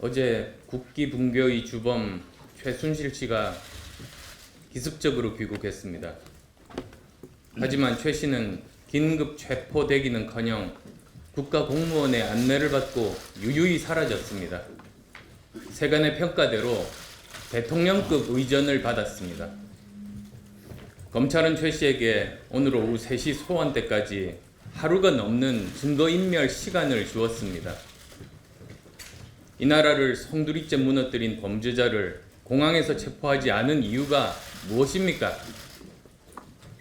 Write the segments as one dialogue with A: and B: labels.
A: 어제 국기 붕괴의 주범 최순실 씨가 기습적으로 귀국했습니다. 하지만 최 씨는 긴급 체포되기는커녕 국가공무원의 안내를 받고 유유히 사라졌습니다. 세간의 평가대로 대통령급 의전을 받았습니다. 검찰은 최 씨에게 오늘 오후 3시 소환때까지 하루가 넘는 증거인멸 시간을 주었습니다. 이 나라를 송두리째 무너뜨린 범죄자를 공항에서 체포하지 않은 이유가 무엇입니까?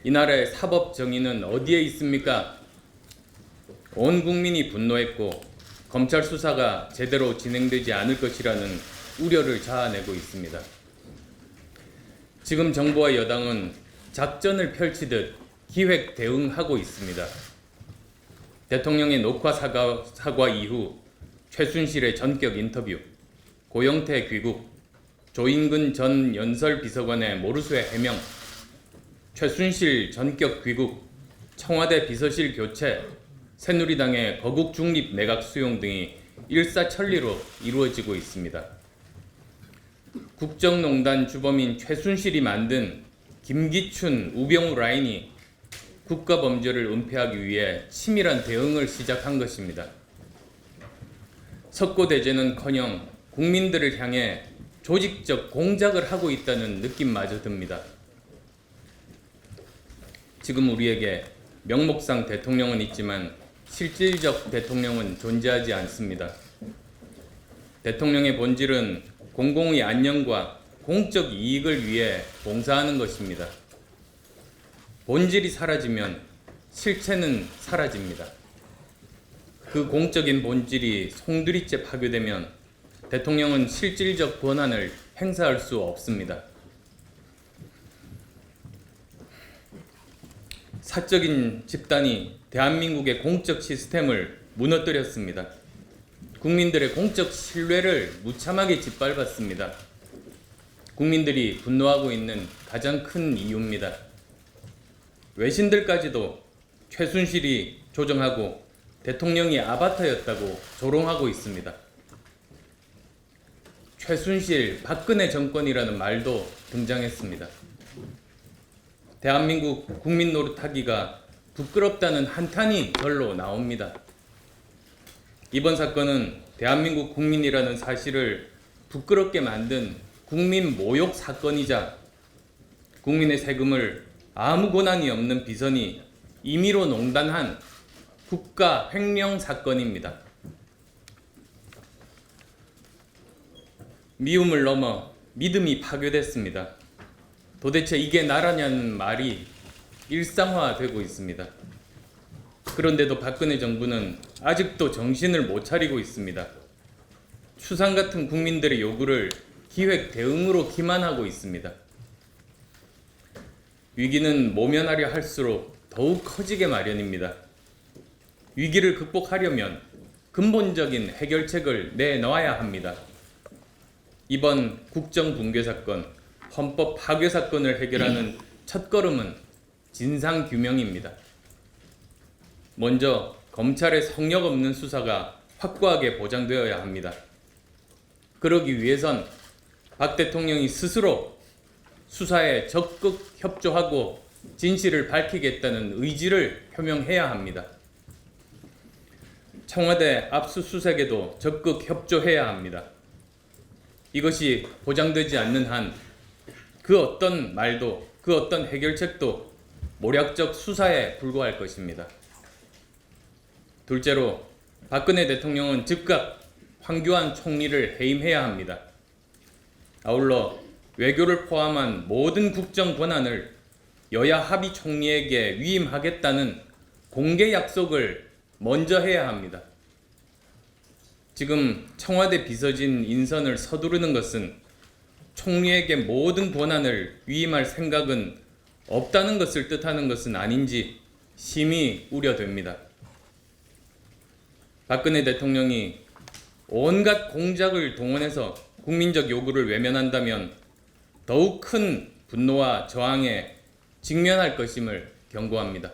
A: 이 나라의 사법 정의는 어디에 있습니까? 온 국민이 분노했고 검찰 수사가 제대로 진행되지 않을 것이라는 우려를 자아내고 있습니다. 지금 정부와 여당은 작전을 펼치듯 기획 대응하고 있습니다. 대통령의 녹화 사과 이후 최순실의 전격 인터뷰, 고영태 귀국, 조인근 전 연설비서관의 모르쇠 해명, 최순실 전격 귀국, 청와대 비서실 교체, 새누리당의 거국 중립 내각 수용 등이 일사천리로 이루어지고 있습니다. 국정농단 주범인 최순실이 만든 김기춘, 우병우 라인이 국가범죄를 은폐하기 위해 치밀한 대응을 시작한 것입니다. 석고대죄는커녕 국민들을 향해 조직적 공작을 하고 있다는 느낌마저 듭니다. 지금 우리에게 명목상 대통령은 있지만 실질적 대통령은 존재하지 않습니다. 대통령의 본질은 공공의 안녕과 공적 이익을 위해 봉사하는 것입니다. 본질이 사라지면 실체는 사라집니다. 그 공적인 본질이 송두리째 파괴되면 대통령은 실질적 권한을 행사할 수 없습니다. 사적인 집단이 대한민국의 공적 시스템을 무너뜨렸습니다. 국민들의 공적 신뢰를 무참하게 짓밟았습니다. 국민들이 분노하고 있는 가장 큰 이유입니다. 외신들까지도 최순실이 조정하고 대통령이 아바타였다고 조롱하고 있습니다. 최순실, 박근혜 정권이라는 말도 등장했습니다. 대한민국 국민 노릇하기가 부끄럽다는 한탄이 절로 나옵니다. 이번 사건은 대한민국 국민이라는 사실을 부끄럽게 만든 국민 모욕 사건이자 국민의 세금을 아무 권한이 없는 비선이 임의로 농단한 국가 횡령 사건입니다. 미움을 넘어 믿음이 파괴됐습니다. 도대체 이게 나라냐는 말이 일상화되고 있습니다. 그런데도 박근혜 정부는 아직도 정신을 못 차리고 있습니다. 추상 같은 국민들의 요구를 기획 대응으로 기만하고 있습니다. 위기는 모면하려 할수록 더욱 커지게 마련입니다. 위기를 극복하려면 근본적인 해결책을 내놓아야 합니다. 이번 국정 붕괴 사건, 헌법 파괴 사건을 해결하는 첫걸음은 진상 규명입니다. 먼저 검찰의 성역 없는 수사가 확고하게 보장되어야 합니다. 그러기 위해선 박 대통령이 스스로 수사에 적극 협조하고 진실을 밝히겠다는 의지를 표명해야 합니다. 청와대 압수수색에도 적극 협조해야 합니다. 이것이 보장되지 않는 한 그 어떤 말도 그 어떤 해결책도 모략적 수사에 불과할 것입니다. 둘째로 박근혜 대통령은 즉각 황교안 총리를 해임해야 합니다. 아울러 외교를 포함한 모든 국정 권한을 여야 합의 총리에게 위임하겠다는 공개 약속을 먼저 해야 합니다. 지금 청와대 비서진 인선을 서두르는 것은 총리에게 모든 권한을 위임할 생각은 없다는 것을 뜻하는 것은 아닌지 심히 우려됩니다. 박근혜 대통령이 온갖 공작을 동원해서 국민적 요구를 외면한다면 더욱 큰 분노와 저항에 직면할 것임을 경고합니다.